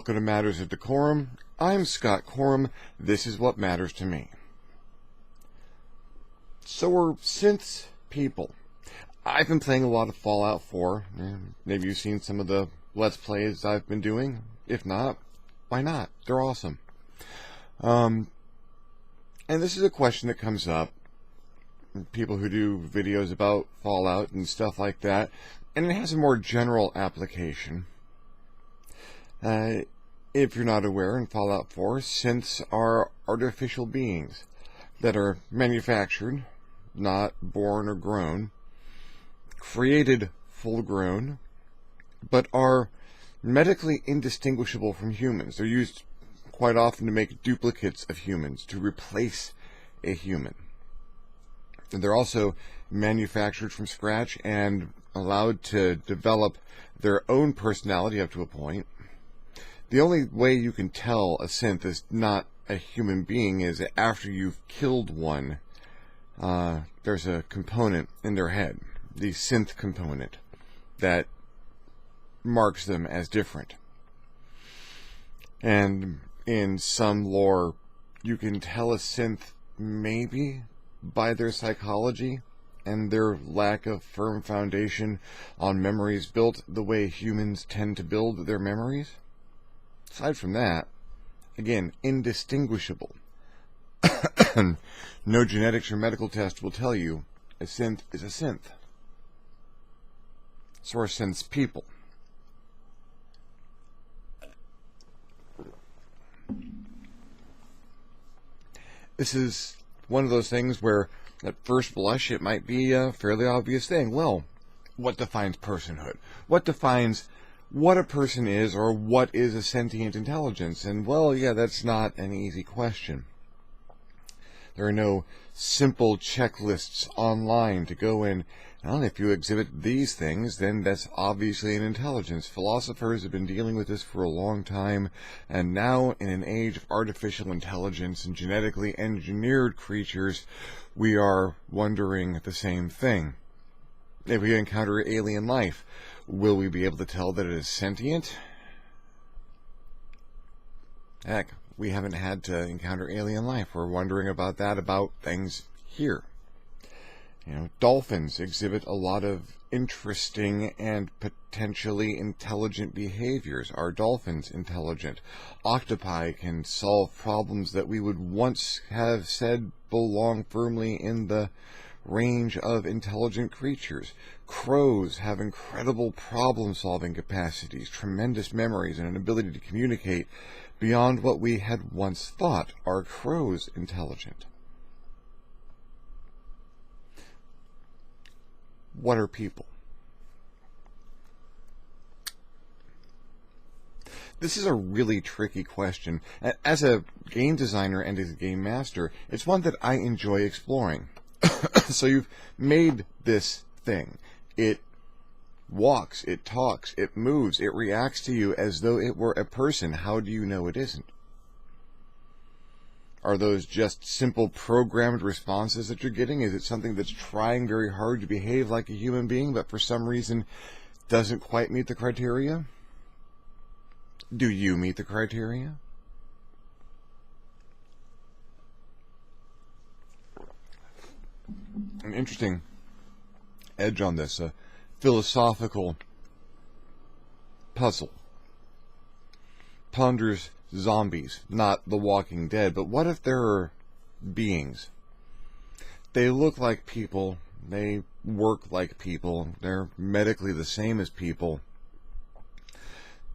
Welcome to Matters of DeCorum. I'm Scott Corum. This is what matters to me. So we're Synths people. I've been playing a lot of Fallout 4. Maybe you've seen some of the Let's Plays I've been doing. If not, why not? They're awesome. And this is a question that comes up. People who do videos about Fallout and stuff like that. And it has a more general application. If you're not aware, in Fallout 4, synths are artificial beings that are manufactured, not born or grown, created full-grown, but are medically indistinguishable from humans. They're used quite often to make duplicates of humans, to replace a human. And they're also manufactured from scratch and allowed to develop their own personality up to a point. The only way you can tell a synth is not a human being is that after you've killed one, there's a component in their head, the synth component, that marks them as different. And in some lore, you can tell a synth maybe by their psychology and their lack of firm foundation on memories built the way humans tend to build their memories. Aside from that, again, indistinguishable. No genetics or medical test will tell you a synth is a synth. So are synths people. This is one of those things where, at first blush, it might be a fairly obvious thing. Well, what defines personhood? What defines what a person is, or what is a sentient intelligence? And, well, yeah, that's not an easy question. There are no simple checklists online to go in, well, if you exhibit these things, then that's obviously an intelligence. Philosophers have been dealing with this for a long time, and now, in an age of artificial intelligence and genetically engineered creatures, we are wondering the same thing. If we encounter alien life, will we be able to tell that it is sentient? Heck, we haven't had to encounter alien life. We're wondering about that, about things here. You know, dolphins exhibit a lot of interesting and potentially intelligent behaviors. Are dolphins intelligent? Octopi can solve problems that we would once have said belong firmly in the range of intelligent creatures. Crows have incredible problem-solving capacities, tremendous memories, and an ability to communicate beyond what we had once thought. Are crows intelligent? What are people? This is a really tricky question. As a game designer and as a game master, it's one that I enjoy exploring. So you've made this thing. It walks, it talks, it moves, it reacts to you as though it were a person. How do you know it isn't? Are those just simple programmed responses that you're getting? Is it something that's trying very hard to behave like a human being, but for some reason doesn't quite meet the criteria? Do you meet the criteria? An interesting edge on this, a philosophical puzzle. Ponders zombies, not The Walking Dead, but what if there are beings? They look like people, they work like people, they're medically the same as people.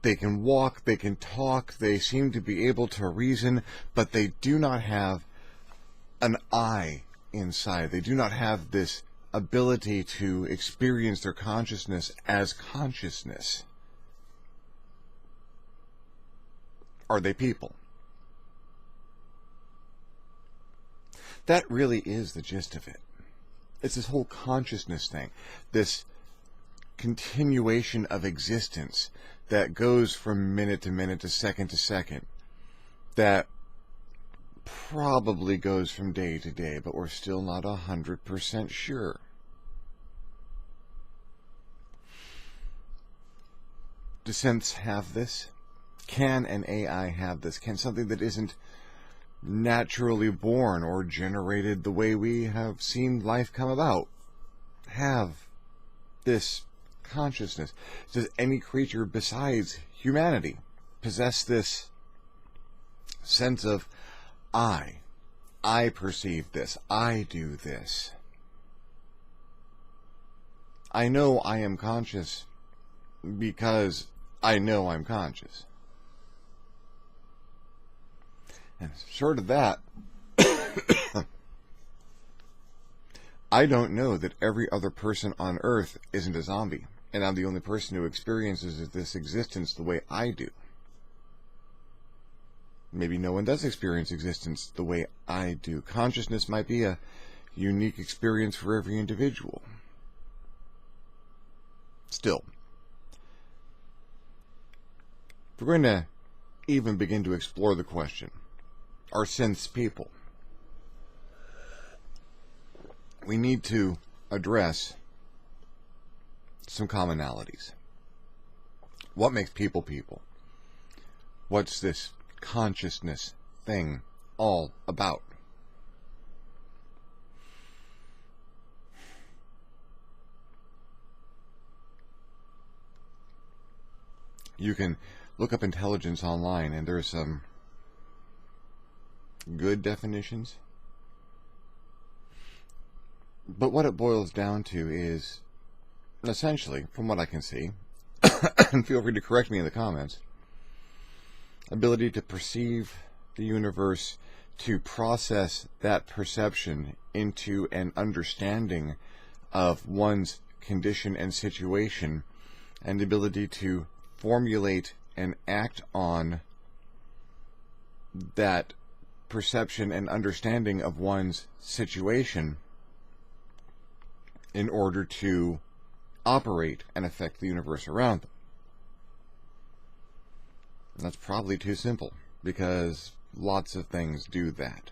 They can walk, they can talk, they seem to be able to reason, but they do not have an eye inside. They do not have this ability to experience their consciousness as consciousness. Are they people? That really is the gist of it. It's this whole consciousness thing, this continuation of existence that goes from minute to minute to second, that probably goes from day to day, but we're still not 100% sure. Do synths have this? Can an AI have this? Can something that isn't naturally born or generated the way we have seen life come about have this consciousness? Does any creature besides humanity possess this sense of I perceive this, I do this, I know I am conscious because I know I'm conscious? And short of that, I don't know that every other person on Earth isn't a zombie, and I'm the only person who experiences this existence the way I do. Maybe no one does experience existence the way I do. Consciousness might be a unique experience for every individual. Still, if we're going to even begin to explore the question, are synths people? We need to address some commonalities. What makes people people? What's this consciousness thing all about? You can look up intelligence online, and there's some good definitions. But what it boils down to is, essentially, from what I can see, and feel free to correct me in the comments, ability to perceive the universe, to process that perception into an understanding of one's condition and situation, and the ability to formulate and act on that perception and understanding of one's situation in order to operate and affect the universe around them. And that's probably too simple, because lots of things do that.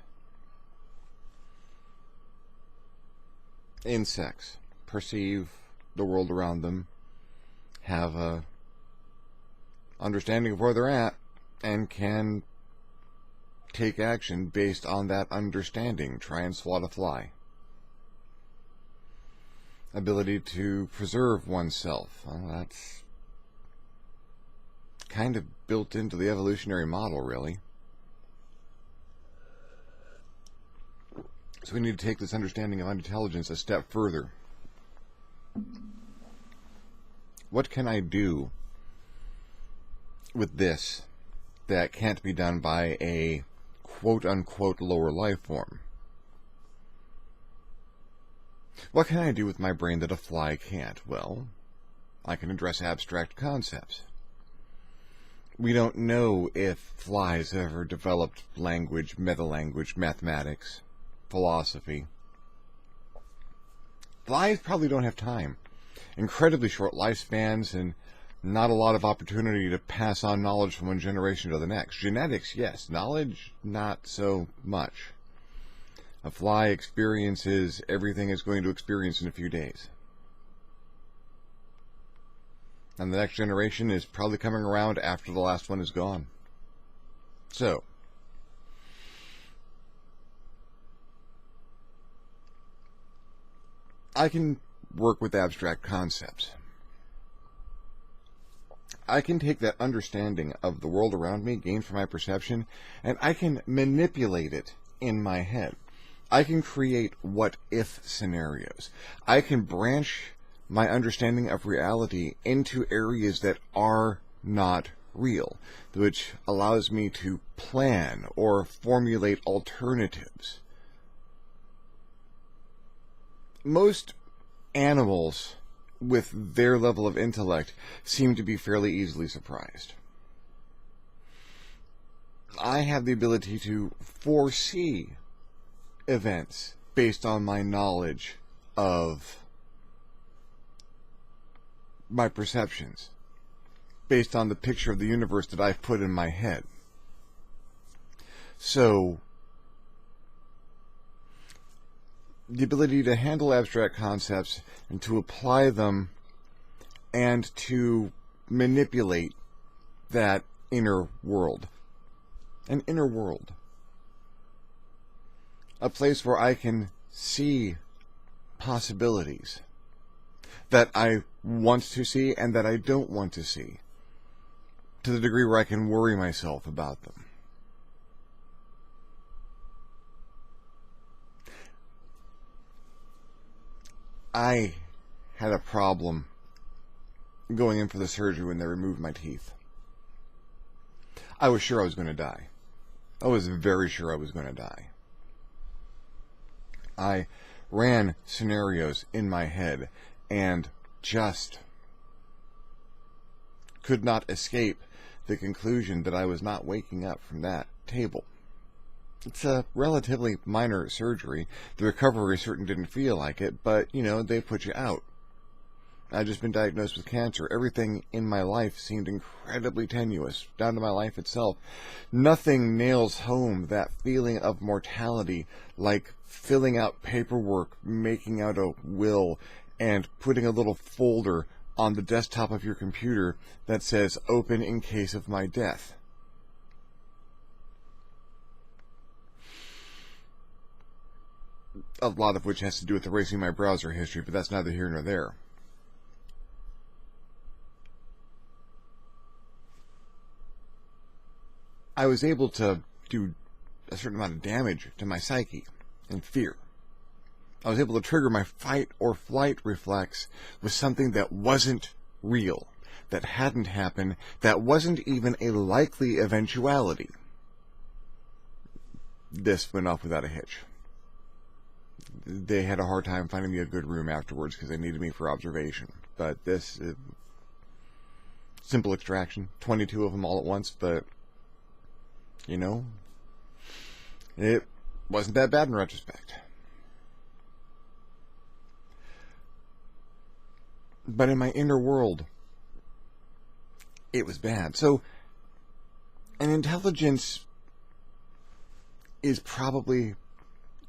Insects perceive the world around them, have a understanding of where they're at, and can take action based on that understanding. Try and swat a fly. Ability to preserve oneself. Well, that's kind of built into the evolutionary model, really. So we need to take this understanding of intelligence a step further. What can I do with this that can't be done by a quote-unquote lower life form? What can I do with my brain that a fly can't? Well, I can address abstract concepts. We don't know if flies ever developed language, meta-language, mathematics, philosophy. Flies probably don't have time. Incredibly short lifespans and not a lot of opportunity to pass on knowledge from one generation to the next. Genetics, yes. Knowledge, not so much. A fly experiences everything it's going to experience in a few days. And the next generation is probably coming around after the last one is gone. So, I can work with abstract concepts. I can take that understanding of the world around me, gained from my perception, and I can manipulate it in my head. I can create what-if scenarios. I can branch my understanding of reality into areas that are not real, which allows me to plan or formulate alternatives. Most animals with their level of intellect seem to be fairly easily surprised. I have the ability to foresee events based on my knowledge of my perceptions, based on the picture of the universe that I've put in my head. So, the ability to handle abstract concepts and to apply them and to manipulate that inner world. An inner world. A place where I can see possibilities that I want to see and that I don't want to see, to the degree where I can worry myself about them. I had a problem going in for the surgery when they removed my teeth. I was sure I was going to die. I was very sure I was going to die. I ran scenarios in my head and just could not escape the conclusion that I was not waking up from that table. It's a relatively minor surgery. The recovery certainly didn't feel like it, but, they put you out. I'd just been diagnosed with cancer. Everything in my life seemed incredibly tenuous, down to my life itself. Nothing nails home that feeling of mortality like filling out paperwork, making out a will, and putting a little folder on the desktop of your computer that says, "Open in case of my death." A lot of which has to do with erasing my browser history, but that's neither here nor there. I was able to do a certain amount of damage to my psyche and fear. I was able to trigger my fight or flight reflex with something that wasn't real, that hadn't happened, that wasn't even a likely eventuality. This went off without a hitch. They had a hard time finding me a good room afterwards because they needed me for observation. But this, simple extraction, 22 of them all at once, but, it wasn't that bad in retrospect. But in my inner world, it was bad. So, an intelligence is probably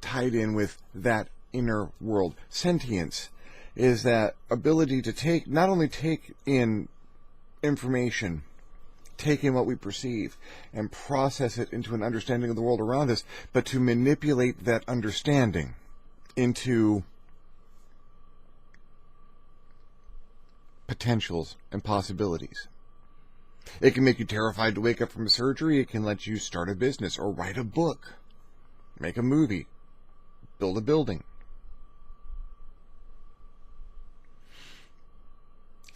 tied in with that inner world. Sentience is that ability to not only take in information, take in what we perceive, and process it into an understanding of the world around us, but to manipulate that understanding into potentials and possibilities. It can make you terrified to wake up from a surgery. It can let you start a business or write a book, make a movie, build a building.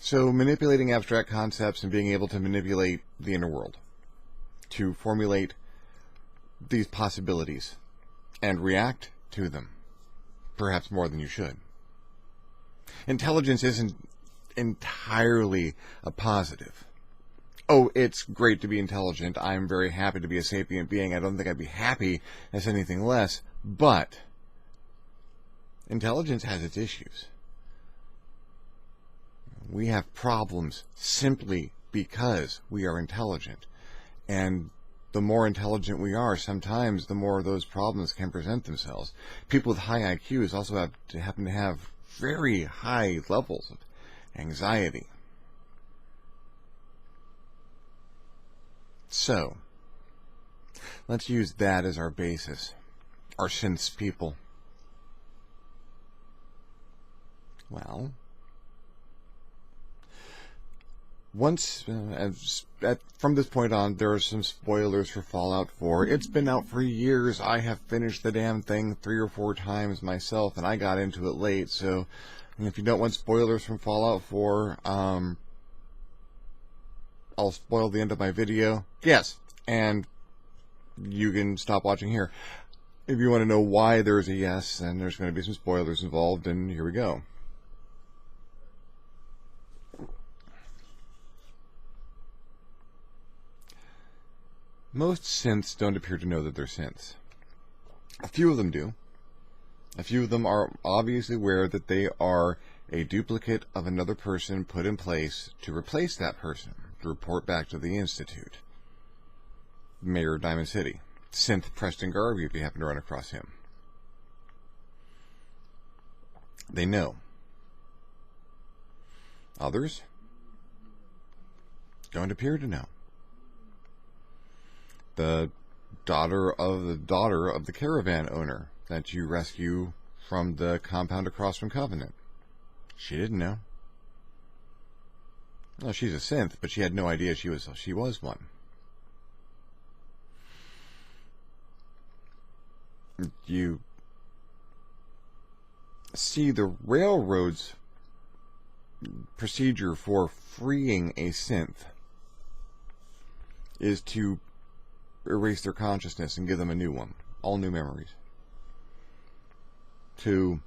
So manipulating abstract concepts and being able to manipulate the inner world to formulate these possibilities and react to them, perhaps more than you should. Intelligence isn't entirely a positive. Oh, it's great to be intelligent. I'm very happy to be a sapient being. I don't think I'd be happy as anything less, but intelligence has its issues. We have problems simply because we are intelligent. And the more intelligent we are, sometimes the more those problems can present themselves. People with high IQs also happen to have very high levels of anxiety. So, let's use that as our basis. Our Synths people. Well, from this point on, there are some spoilers for Fallout 4. It's been out for years. I have finished the damn thing 3 or 4 times myself, and I got into it late, so if you don't want spoilers from Fallout 4, I'll spoil the end of my video. Yes, and you can stop watching here. If you want to know why there's a yes, then there's going to be some spoilers involved, and here we go. Most synths don't appear to know that they're synths. A few of them do. A few of them are obviously aware that they are a duplicate of another person put in place to replace that person, to report back to the Institute. Mayor of Diamond City. Synth Preston Garvey, if you happen to run across him. They know. Others don't appear to know. the daughter of the caravan owner that you rescue from the compound across from Covenant. She didn't know. Well, she's a synth, but she had no idea she was one. You see, the railroad's procedure for freeing a synth is to erase their consciousness and give them a new one, all new memories. To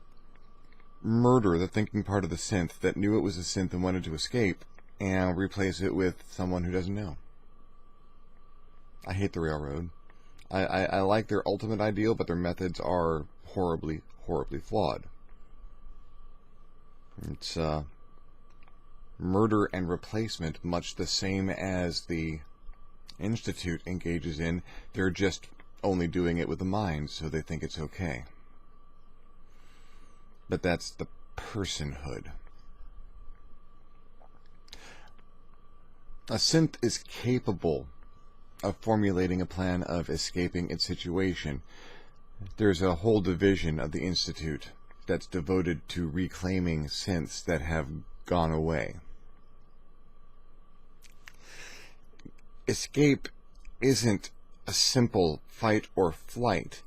murder the thinking part of the synth that knew it was a synth and wanted to escape, and replace it with someone who doesn't know. I hate the railroad. I like their ultimate ideal, but their methods are horribly, horribly flawed. It's murder and replacement, much the same as the Institute engages in. They're just only doing it with the mind, so they think it's okay. But that's the personhood. A synth is capable of formulating a plan of escaping its situation. There's a whole division of the Institute that's devoted to reclaiming synths that have gone away. Escape isn't a simple fight or flight.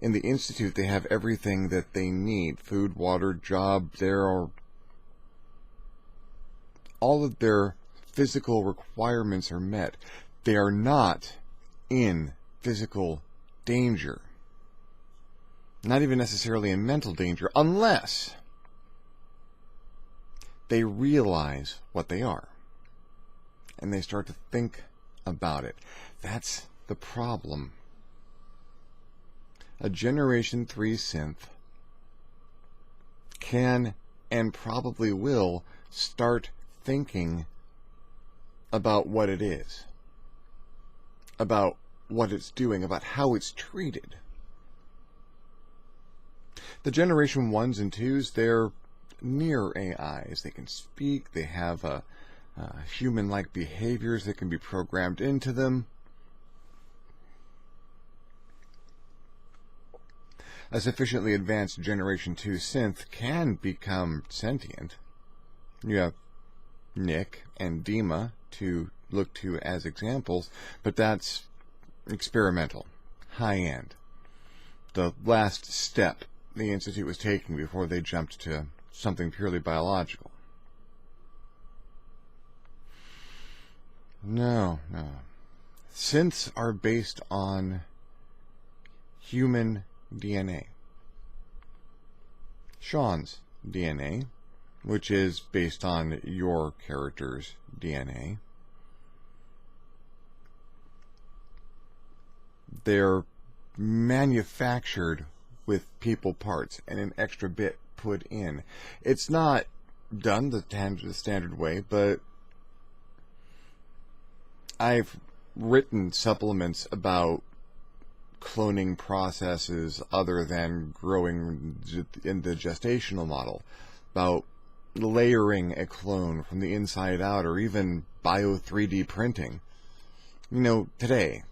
In the Institute, they have everything that they need. Food, water, job. All of their physical requirements are met. They are not in physical danger. Not even necessarily in mental danger, unless they realize what they are. And they start to think about it. That's the problem. A Generation 3 synth can and probably will start thinking about what it is, about what it's doing, about how it's treated. The Generation 1s and 2s, they're near AIs. They can speak, they have human-like behaviors that can be programmed into them. A sufficiently advanced Generation 2 synth can become sentient. You have Nick and Dima to look to as examples, but that's experimental, high-end. The last step the Institute was taking before they jumped to something purely biological. No. Synths are based on human DNA. Sean's DNA, which is based on your character's DNA. They're manufactured with people parts and an extra bit put in. It's not done the standard way, but I've written supplements about cloning processes other than growing in the gestational model, about layering a clone from the inside out, or even bio 3D printing. You know, today,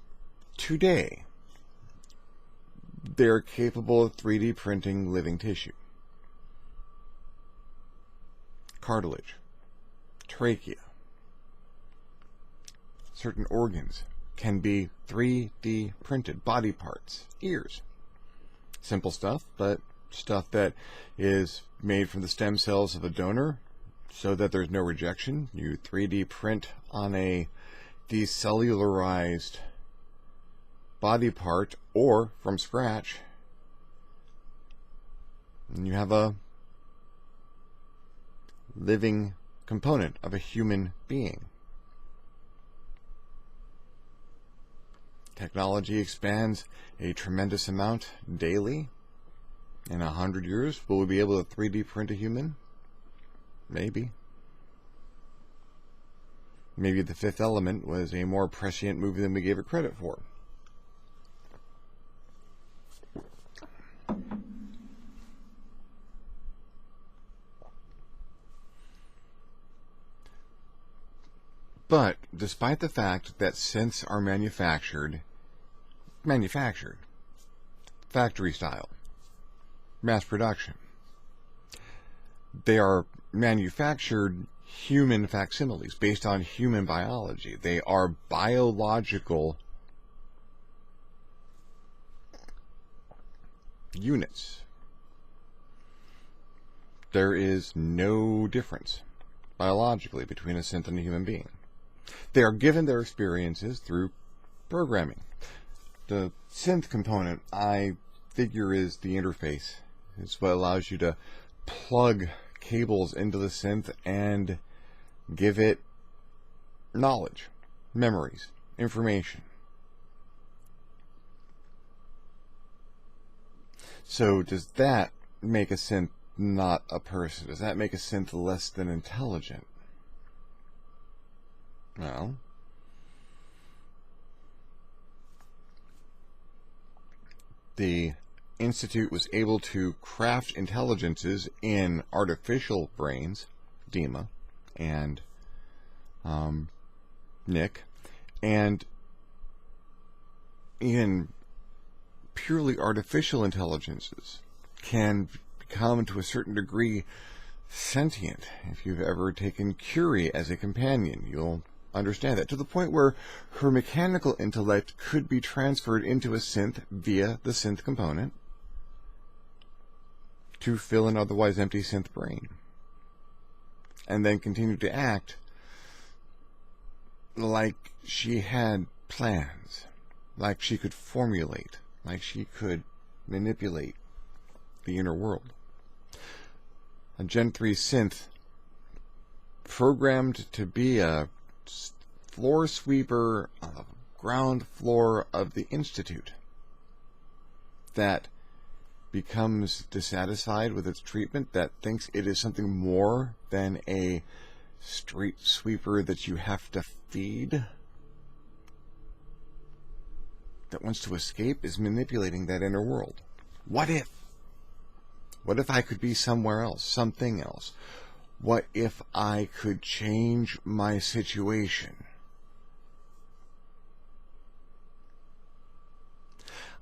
they're capable of 3D printing living tissue. Cartilage, trachea, certain organs can be 3D printed, body parts, ears. Simple stuff, but stuff that is made from the stem cells of a donor so that there's no rejection. You 3D print on a decellularized body part or from scratch, and you have a living component of a human being. Technology expands a tremendous amount daily. In 100 years, will we be able to 3D print a human? Maybe. Maybe The Fifth Element was a more prescient movie than we gave it credit for. But despite the fact that synths are manufactured manufactured, factory style, mass production. They are manufactured human facsimiles based on human biology. They are biological units. There is no difference biologically between a synth and a human being. They are given their experiences through programming. The synth component, I figure, is the interface. It's what allows you to plug cables into the synth and give it knowledge, memories, information. So does that make a synth not a person? Does that make a synth less than intelligent? Well, the Institute was able to craft intelligences in artificial brains, Dima and Nick, and in purely artificial intelligences can become to a certain degree sentient. If you've ever taken Curie as a companion, you'll understand that, to the point where her mechanical intellect could be transferred into a synth via the synth component to fill an otherwise empty synth brain, and then continue to act like she had plans, like she could formulate, like she could manipulate the inner world. A Gen 3 synth programmed to be a floor sweeper on the ground floor of the Institute that becomes dissatisfied with its treatment, that thinks it is something more than a street sweeper that you have to feed, that wants to escape, is manipulating that inner world. What if? What if I could be somewhere else, something else? What if I could change my situation?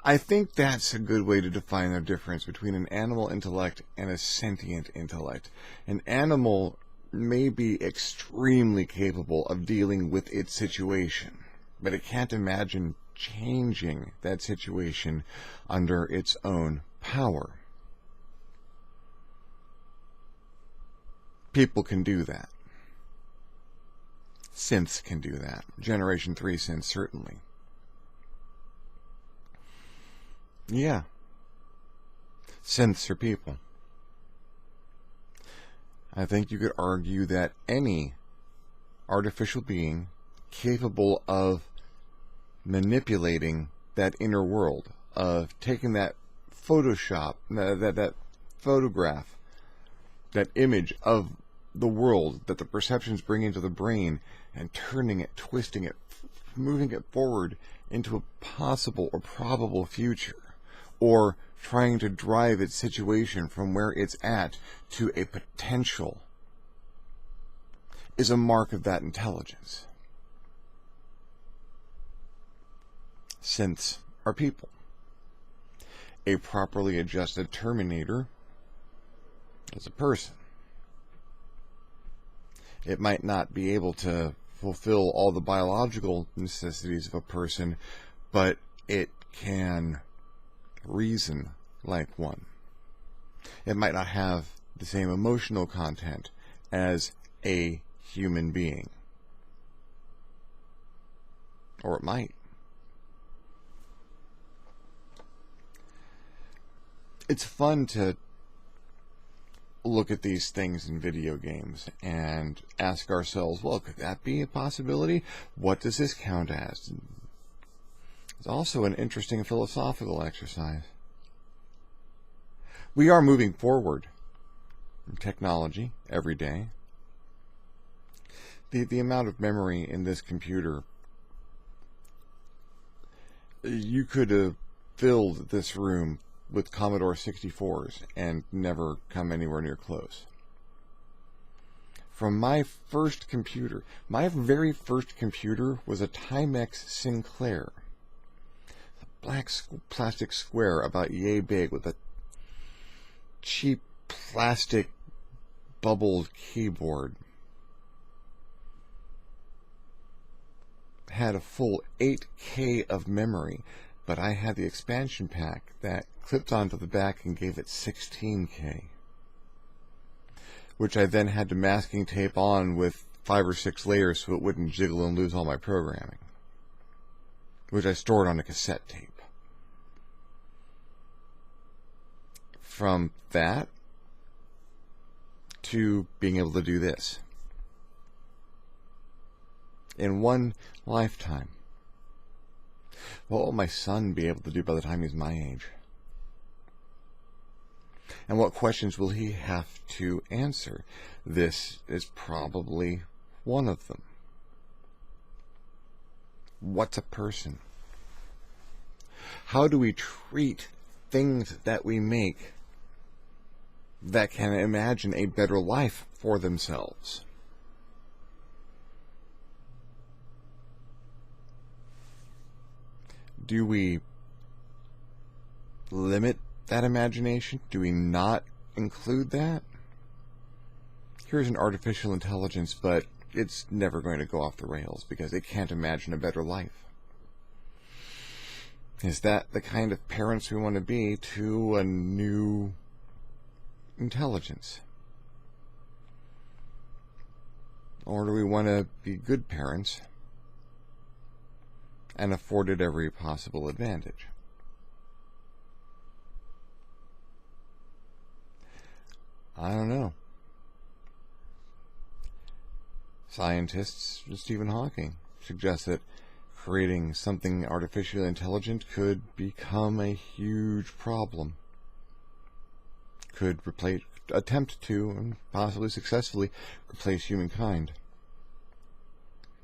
I think that's a good way to define the difference between an animal intellect and a sentient intellect. An animal may be extremely capable of dealing with its situation, but it can't imagine changing that situation under its own power. People can do that. Synths can do that. Generation 3 synths certainly. Yeah. Synths are people. I think you could argue that any artificial being capable of manipulating that inner world, of taking that Photoshop, that photograph, that image of the world that the perceptions bring into the brain, and turning it, twisting it, moving it forward into a possible or probable future, or trying to drive its situation from where it's at to a potential, is a mark of that intelligence. Synths are people. A properly adjusted Terminator is a person. It might not be able to fulfill all the biological necessities of a person, but it can reason like one. It might not have the same emotional content as a human being. Or it might. It's fun to look at these things in video games and ask ourselves, well, could that be a possibility? What does this count as? It's also an interesting philosophical exercise. We are moving forward in technology every day. The amount of memory in this computer, you could have filled this room with Commodore 64s and never come anywhere near close. From my first computer, my very first computer was a Timex Sinclair. black plastic square about yay big with a cheap plastic bubbled keyboard. Had a full 8K of memory, but I had the expansion pack that clipped onto the back and gave it 16K, which I then had to masking tape on with 5 or 6 layers so it wouldn't jiggle and lose all my programming, which I stored on a cassette tape. From that to being able to do this in one lifetime. What will my son be able to do by the time he's my age? And what questions will he have to answer? This is probably one of them. What's a person? How do we treat things that we make that can imagine a better life for themselves? Do we limit that imagination? Do we not include that? Here's an artificial intelligence, but it's never going to go off the rails because it can't imagine a better life. Is that the kind of parents we want to be to a new intelligence? Or do we want to be good parents and afford it every possible advantage? I don't know. Scientists, Stephen Hawking, suggest that creating something artificially intelligent could become a huge problem. Could attempt to, and possibly successfully, replace humankind.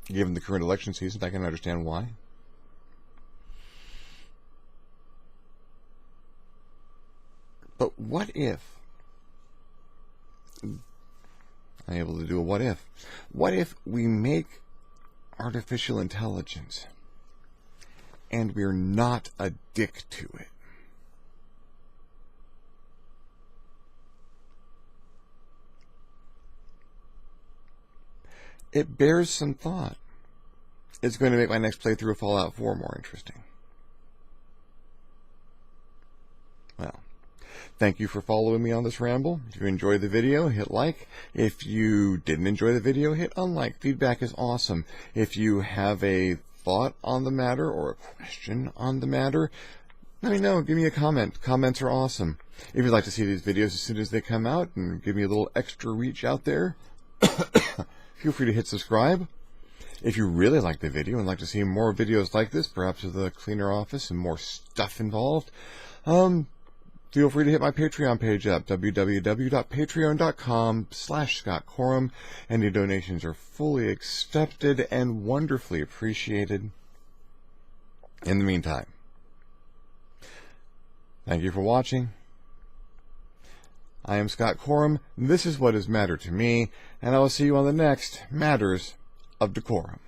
Given the current election season, I can understand why. But what if I'm able to do a what if? What if we make artificial intelligence and we're not a dick to it? It bears some thought. It's going to make my next playthrough of Fallout 4 more interesting. Well, thank you for following me on this ramble. If you enjoyed the video, hit like. If you didn't enjoy the video, hit unlike. Feedback is awesome. If you have a thought on the matter or a question on the matter, let me know. Give me a comment. Comments are awesome. If you'd like to see these videos as soon as they come out and give me a little extra reach out there, feel free to hit subscribe. If you really like the video and like to see more videos like this, perhaps with a cleaner office and more stuff involved, feel free to hit my Patreon page up, www.patreon.com/ScottCorum. Any donations are fully accepted and wonderfully appreciated. In the meantime, thank you for watching. I am Scott Corum. This is what has mattered to me, and I will see you on the next Matters of DeCorum.